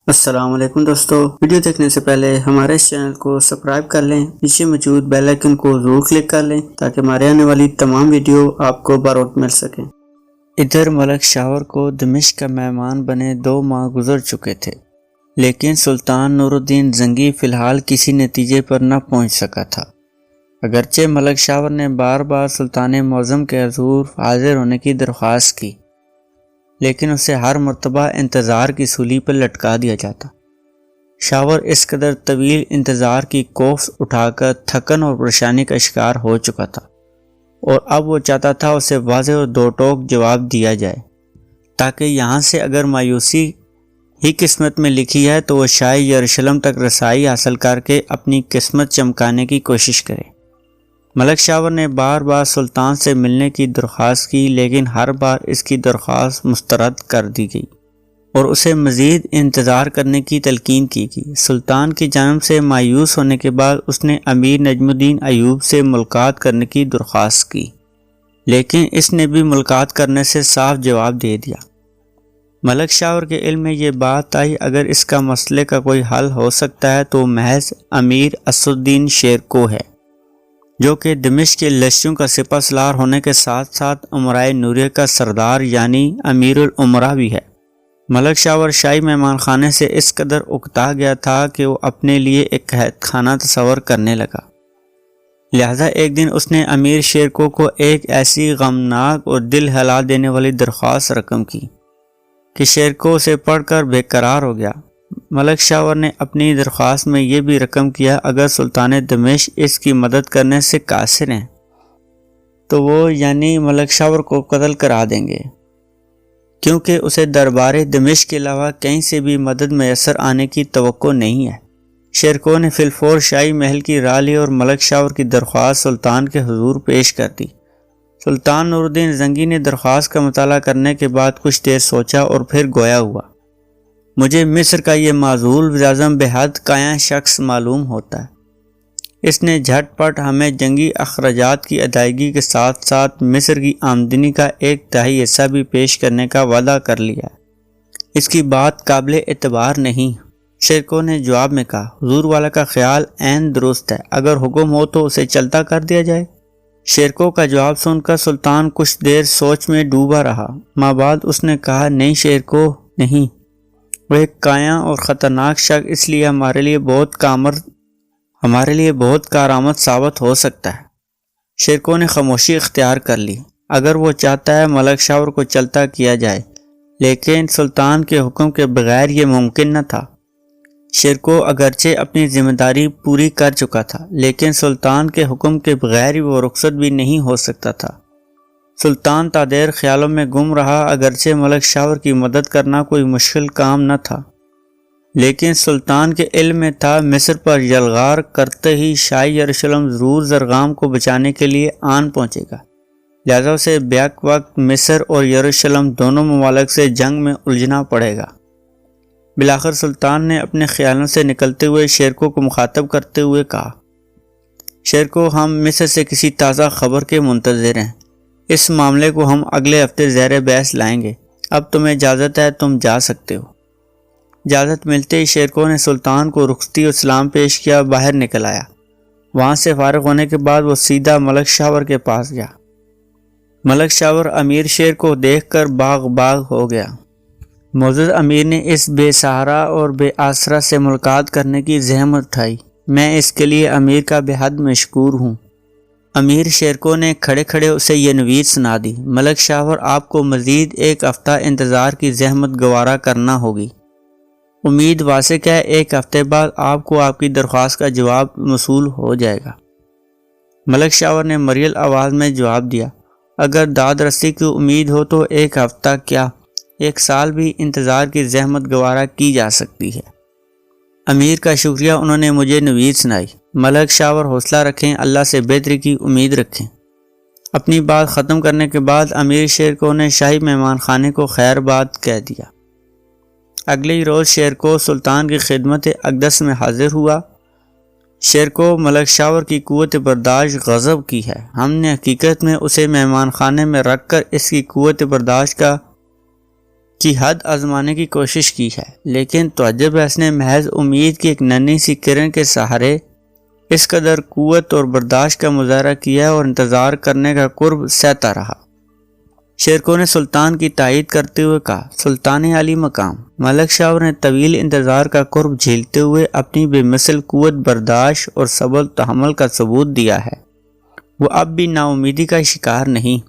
السلام علیکم دوستو، ویڈیو دیکھنے سے پہلے ہمارے اس چینل کو سبسکرائب کر لیں، پیچھے موجود بیل آئیکن کو ضرور کلک کر لیں تاکہ ہمارے آنے والی تمام ویڈیو آپ کو بر وقت مل سکیں۔ ادھر ملک شاور کو دمشق کا مہمان بنے 2 ماہ گزر چکے تھے، لیکن سلطان نور الدین زنگی فی الحال کسی نتیجے پر نہ پہنچ سکا تھا۔ اگرچہ ملک شاور نے بار بار سلطان معظم کے حضور حاضر ہونے کی درخواست کی، لیکن اسے ہر مرتبہ انتظار کی سولی پر لٹکا دیا جاتا۔ شاور اس قدر طویل انتظار کی کوفت اٹھا کر تھکن اور پریشانی کا شکار ہو چکا تھا، اور اب وہ چاہتا تھا اسے واضح اور 2 ٹوک جواب دیا جائے، تاکہ یہاں سے اگر مایوسی ہی قسمت میں لکھی ہے تو وہ شاہ یروشلم تک رسائی حاصل کر کے اپنی قسمت چمکانے کی کوشش کرے۔ ملک شاور نے بار بار سلطان سے ملنے کی درخواست کی، لیکن ہر بار اس کی درخواست مسترد کر دی گئی اور اسے مزید انتظار کرنے کی تلقین کی گئی۔ سلطان کی جانب سے مایوس ہونے کے بعد اس نے امیر نجم الدین ایوب سے ملاقات کرنے کی درخواست کی، لیکن اس نے بھی ملاقات کرنے سے صاف جواب دے دیا۔ ملک شاور کے علم میں یہ بات آئی اگر اس کا مسئلے کا کوئی حل ہو سکتا ہے تو محض امیر اسد الدین شیرکو ہے، جو کہ دمشق کے لشکریوں کا سپہ سالار ہونے کے ساتھ ساتھ امرائے نوریہ کا سردار یعنی امیر الامراء بھی ہے۔ ملک شاور شاہی مہمان خانے سے اس قدر اکتا گیا تھا کہ وہ اپنے لیے ایک قید خانہ تصور کرنے لگا، لہذا ایک دن اس نے امیر شیرکو کو ایک ایسی غمناک اور دل ہلا دینے والی درخواست رقم کی کہ شیرکو اسے پڑھ کر بے قرار ہو گیا۔ ملک شاور نے اپنی درخواست میں یہ بھی رقم کیا اگر سلطان دمشق اس کی مدد کرنے سے قاصر ہیں تو وہ یعنی ملک شاور کو قتل کرا دیں گے، کیونکہ اسے دربار دمشق کے علاوہ کہیں سے بھی مدد میسر آنے کی توقع نہیں ہے۔ شیرکو نے فی الفور شاہی محل کی راہ لی اور ملک شاور کی درخواست سلطان کے حضور پیش کر دی۔ سلطان نور الدین زنگی نے درخواست کا مطالعہ کرنے کے بعد کچھ دیر سوچا اور پھر گویا ہوا، مجھے مصر کا یہ معزول وزیراعظم بے حد قائع شخص معلوم ہوتا ہے۔ اس نے جھٹ پٹ ہمیں جنگی اخراجات کی ادائیگی کے ساتھ ساتھ مصر کی آمدنی کا 1/3 حصہ بھی پیش کرنے کا وعدہ کر لیا ہے۔ اس کی بات قابل اعتبار نہیں۔ شیرکو نے جواب میں کہا، حضور والا کا خیال عین درست ہے، اگر حکم ہو تو اسے چلتا کر دیا جائے۔ شیرکو کا جواب سن کر سلطان کچھ دیر سوچ میں ڈوبا رہا۔ ماں بعد اس نے کہا، نہیں شیرکو نہیں، وہ ایک قائع اور خطرناک شخص اس لیے ہمارے لیے بہت کارآمد ثابت ہو سکتا ہے۔ شیرکو نے خاموشی اختیار کر لی۔ اگر وہ چاہتا ہے ملک شاور کو چلتا کیا جائے، لیکن سلطان کے حکم کے بغیر یہ ممکن نہ تھا۔ شیرکو اگرچہ اپنی ذمہ داری پوری کر چکا تھا، لیکن سلطان کے حکم کے بغیر وہ رخصت بھی نہیں ہو سکتا تھا۔ سلطان تا دیر خیالوں میں گم رہا، اگرچہ ملک شاور کی مدد کرنا کوئی مشکل کام نہ تھا، لیکن سلطان کے علم میں تھا مصر پر یلغار کرتے ہی شاہ یروشلم ضرور زرغام کو بچانے کے لیے آن پہنچے گا، لہذا اسے بیک وقت مصر اور یروشلم دونوں ممالک سے جنگ میں الجھنا پڑے گا۔ بالآخر سلطان نے اپنے خیالوں سے نکلتے ہوئے شیرکو کو مخاطب کرتے ہوئے کہا، شیرکو ہم مصر سے کسی تازہ خبر کے منتظر ہیں، اس معاملے کو ہم اگلے ہفتے زیر بحث لائیں گے، اب تمہیں اجازت ہے، تم جا سکتے ہو۔ اجازت ملتے ہی شیرکو نے سلطان کو رخصتی اور سلام پیش کیا، باہر نکل آیا۔ وہاں سے فارغ ہونے کے بعد وہ سیدھا ملک شاور کے پاس گیا۔ ملک شاور امیر شیر کو دیکھ کر باغ ہو گیا۔ معزز امیر نے اس بے سہارا اور بے آسرا سے ملاقات کرنے کی زحمت اٹھائی، میں اس کے لیے امیر کا بے حد مشکور ہوں۔ امیر شیرکو نے کھڑے کھڑے اسے یہ نوید سنا دی، ملک شاور آپ کو مزید 1 ہفتہ انتظار کی زحمت گوارا کرنا ہوگی۔ امید واسق ہے 1 ہفتے بعد آپ کو آپ کی درخواست کا جواب موصول ہو جائے گا۔ ملک شاور نے مریل آواز میں جواب دیا، اگر داد رسی کی امید ہو تو 1 ہفتہ کیا 1 سال بھی انتظار کی زحمت گوارا کی جا سکتی ہے۔ امیر کا شکریہ، انہوں نے مجھے نوید سنائی۔ ملک شاور حوصلہ رکھیں، اللہ سے بہتری کی امید رکھیں۔ اپنی بات ختم کرنے کے بعد امیر شیرکو نے شاہی مہمان خانے کو خیر بات کہہ دیا۔ اگلے ہی روز شیرکو سلطان کی خدمت اقدس میں حاضر ہوا۔ شیرکو ملک شاور کی قوت برداشت غضب کی ہے، ہم نے حقیقت میں اسے مہمان خانے میں رکھ کر اس کی قوت برداشت کا کی حد آزمانے کی کوشش کی ہے، لیکن تعجب ہے اس نے محض امید کی ایک ننھی سی کرن کے سہارے اس قدر قوت اور برداشت کا مظاہرہ کیا اور انتظار کرنے کا قرب سہتا رہا۔ شیرکو نے سلطان کی تائید کرتے ہوئے کہا، سلطان عالی مقام، ملک شاور نے طویل انتظار کا قرب جھیلتے ہوئے اپنی بے مثل قوت برداشت اور صبر و تحمل کا ثبوت دیا ہے۔ وہ اب بھی نا امیدی کا شکار نہیں۔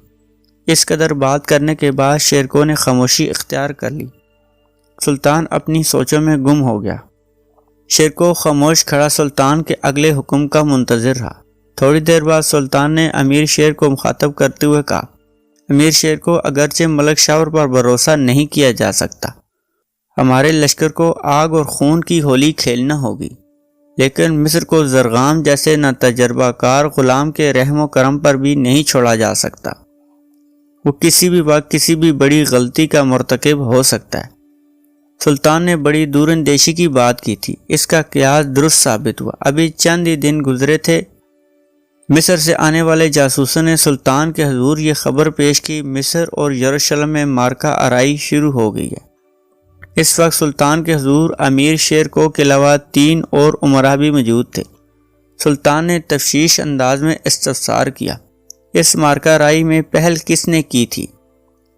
اس قدر بات کرنے کے بعد شیرکو نے خاموشی اختیار کر لی۔ سلطان اپنی سوچوں میں گم ہو گیا۔ شیرکو خاموش کھڑا سلطان کے اگلے حکم کا منتظر رہا۔ تھوڑی دیر بعد سلطان نے امیر شیر کو مخاطب کرتے ہوئے کہا، امیر شیر کو، اگرچہ ملک شاور پر بھروسہ نہیں کیا جا سکتا، ہمارے لشکر کو آگ اور خون کی ہولی کھیلنا ہوگی، لیکن مصر کو زرغام جیسے نہ تجربہ کار غلام کے رحم و کرم پر بھی نہیں چھوڑا جا سکتا۔ وہ کسی بھی وقت کسی بھی بڑی غلطی کا مرتکب ہو سکتا ہے۔ سلطان نے بڑی دور اندیشی کی بات کی تھی، اس کا قیاس درست ثابت ہوا۔ ابھی چند ہی دن گزرے تھے، مصر سے آنے والے جاسوسوں نے سلطان کے حضور یہ خبر پیش کی، مصر اور یروشلم میں مارکہ آرائی شروع ہو گئی ہے۔ اس وقت سلطان کے حضور امیر شیرکو کے علاوہ 3 اور امراء بھی موجود تھے۔ سلطان نے تفتیش انداز میں استفسار کیا، اس مارکہ آرائی میں پہل کس نے کی تھی؟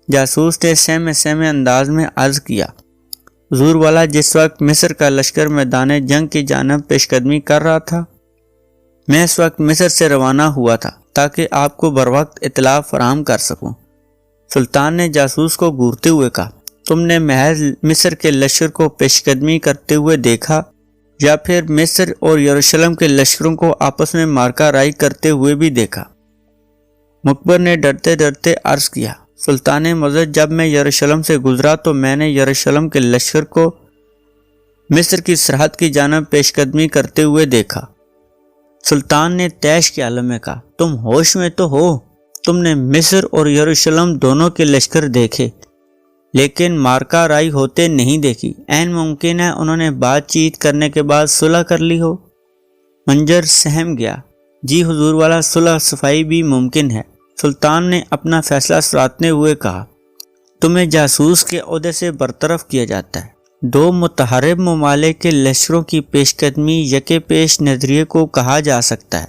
جاسوس نے سہم انداز میں عرض کیا، حضور والا، جس وقت مصر کا لشکر میدان جنگ کی جانب پیش قدمی کر رہا تھا، میں اس وقت مصر سے روانہ ہوا تھا تاکہ آپ کو بروقت اطلاع فراہم کر سکوں۔ سلطان نے جاسوس کو گورتے ہوئے کہا، تم نے محض مصر کے لشکر کو پیش قدمی کرتے ہوئے دیکھا یا پھر مصر اور یروشلم کے لشکروں کو آپس میں مارکہ آرائی کرتے ہوئے بھی دیکھا؟ مقبر نے ڈرتے ڈرتے عرض کیا، سلطان معزز، جب میں یروشلم سے گزرا تو میں نے یروشلم کے لشکر کو مصر کی سرحد کی جانب پیش قدمی کرتے ہوئے دیکھا۔ سلطان نے طیش کے عالم میں کہا، تم ہوش میں تو ہو؟ تم نے مصر اور یروشلم دونوں کے لشکر دیکھے، لیکن مارکہ آرائی ہوتے نہیں دیکھی۔ عین ممکن ہے انہوں نے بات چیت کرنے کے بعد صلح کر لی ہو۔ منجر سہم گیا، جی حضور والا، صلح صفائی بھی ممکن ہے۔ سلطان نے اپنا فیصلہ سراتے ہوئے کہا، تمہیں جاسوس کے عہدے سے برطرف کیا جاتا ہے۔ 2 متحارب ممالک کے لشکروں کی پیش قدمی یکے پیش نظریے کو کہا جا سکتا ہے۔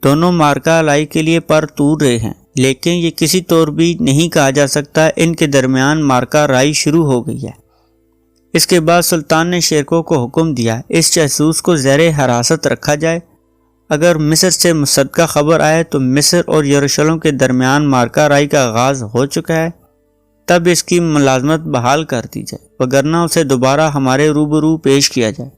دونوں مارکہ آرائی کے لیے پر تور رہے ہیں، لیکن یہ کسی طور بھی نہیں کہا جا سکتا ان کے درمیان مارکہ آرائی شروع ہو گئی ہے۔ اس کے بعد سلطان نے شیرکو کو حکم دیا، اس جاسوس کو زیر حراست رکھا جائے۔ اگر مصر سے مصدقہ خبر آئے تو مصر اور یروشلم کے درمیان مارکہ آرائی کا آغاز ہو چکا ہے، تب اس کی ملازمت بحال کر دی جائے، وگرنہ اسے دوبارہ ہمارے روبرو پیش کیا جائے۔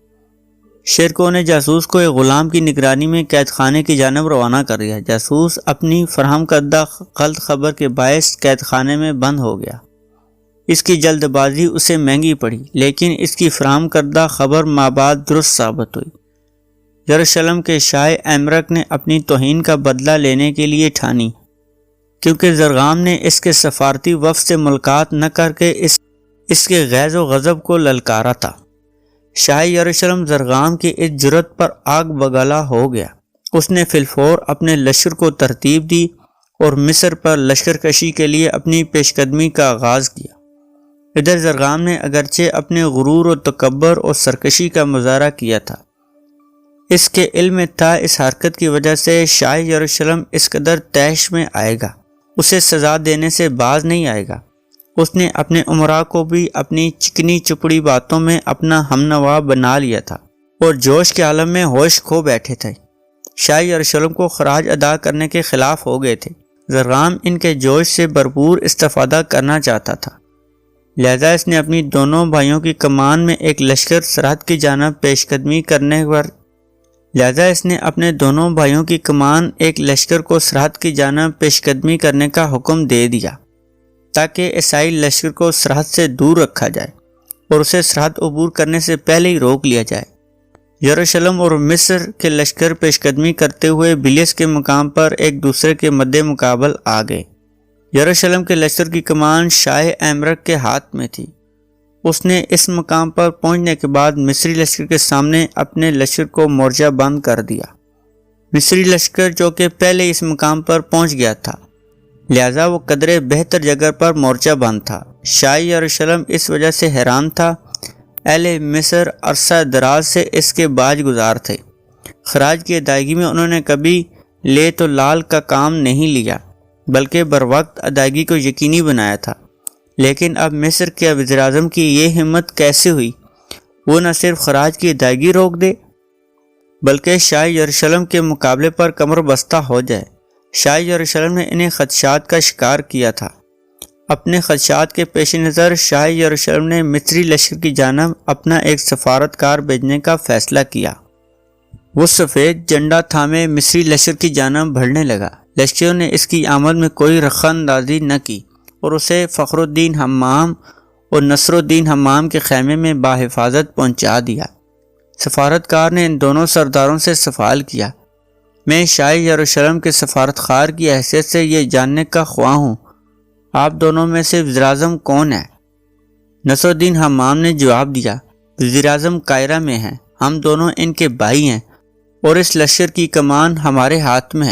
شیرکو نے جاسوس کو ایک غلام کی نگرانی میں قید خانے کی جانب روانہ کر دیا۔ جاسوس اپنی فراہم کردہ غلط خبر کے باعث قید خانے میں بند ہو گیا۔ اس کی جلد بازی اسے مہنگی پڑی، لیکن اس کی فراہم کردہ خبر مابعد درست ثابت ہوئی۔ یروشلم کے شاہ ایمرک نے اپنی توہین کا بدلہ لینے کے لیے ٹھانی، کیونکہ زرغام نے اس کے سفارتی وفد سے ملاقات نہ کر کے اس کے غیظ و غضب کو للکارا تھا۔ شاہ یروشلم زرغام کی اس جرت پر آگ بگلا ہو گیا۔ اس نے فی الفور اپنے لشکر کو ترتیب دی اور مصر پر لشکر کشی کے لیے اپنی پیش قدمی کا آغاز کیا۔ ادھر زرغام نے اگرچہ اپنے غرور و تکبر اور سرکشی کا مظاہرہ کیا تھا، اس کے علم میں تھا اس حرکت کی وجہ سے شاہ یروشلم اس قدر طیش میں آئے گا، اسے سزا دینے سے باز نہیں آئے گا۔ اس نے اپنے امراء کو بھی اپنی چکنی چپڑی باتوں میں اپنا ہمنوا بنا لیا تھا اور جوش کے عالم میں ہوش کھو بیٹھے تھے۔ شاہ یروشلم کو خراج ادا کرنے کے خلاف ہو گئے تھے۔ زرغام ان کے جوش سے بھرپور استفادہ کرنا چاہتا تھا، لہذا اس نے اپنی دونوں بھائیوں کی کمان میں ایک لشکر سرحد کی جانب پیش قدمی کرنے پر ایک لشکر کو سرحد کی جانب پیش قدمی کرنے کا حکم دے دیا، تاکہ عیسائی لشکر کو سرحد سے دور رکھا جائے اور اسے سرحد عبور کرنے سے پہلے ہی روک لیا جائے۔ یروشلم اور مصر کے لشکر پیش قدمی کرتے ہوئے بلیس کے مقام پر ایک دوسرے کے مد مقابل آ گئے۔ یروشلم کے لشکر کی کمان شاہ ایمرک کے ہاتھ میں تھی۔ اس نے اس مقام پر پہنچنے کے بعد مصری لشکر کے سامنے اپنے لشکر کو مورچہ بند کر دیا۔ مصری لشکر جو کہ پہلے اس مقام پر پہنچ گیا تھا، لہذا وہ قدرے بہتر جگہ پر مورچہ بند تھا۔ شاہ یروشلم اس وجہ سے حیران تھا، اہل مصر عرصہ دراز سے اس کے باج گزار تھے، خراج کی ادائیگی میں انہوں نے کبھی لے تو لال کا کام نہیں لیا بلکہ بروقت ادائیگی کو یقینی بنایا تھا۔ لیکن اب مصر کے وزیر اعظم کی یہ ہمت کیسے ہوئی؟ وہ نہ صرف خراج کی ادائیگی روک دے بلکہ شاہ یروشلم کے مقابلے پر کمر بستہ ہو جائے۔ شاہ یروشلم نے انہیں خدشات کا شکار کیا تھا۔ اپنے خدشات کے پیش نظر شاہ یروشلم نے مصری لشکر کی جانب اپنا ایک سفارتکار بھیجنے کا فیصلہ کیا۔ وہ سفید جھنڈا تھامے مصری لشکر کی جانب بڑھنے لگا۔ لشکریوں نے اس کی آمد میں کوئی رخ اندازی نہ کی اور اسے فخر الدین حمام اور نصر الدین حمام کے خیمے میں بحفاظت پہنچا دیا۔ سفارتکار نے ان دونوں سرداروں سے سوال کیا، میں شاہ یروشلم کے سفارتکار کی حیثیت سے یہ جاننے کا خواہاں ہوں، آپ دونوں میں سے وزیر اعظم کون ہے؟ نصر الدین حمام نے جواب دیا، وزیر اعظم قاہرہ میں ہیں، ہم دونوں ان کے بھائی ہیں اور اس لشکر کی کمان ہمارے ہاتھ میں ہے۔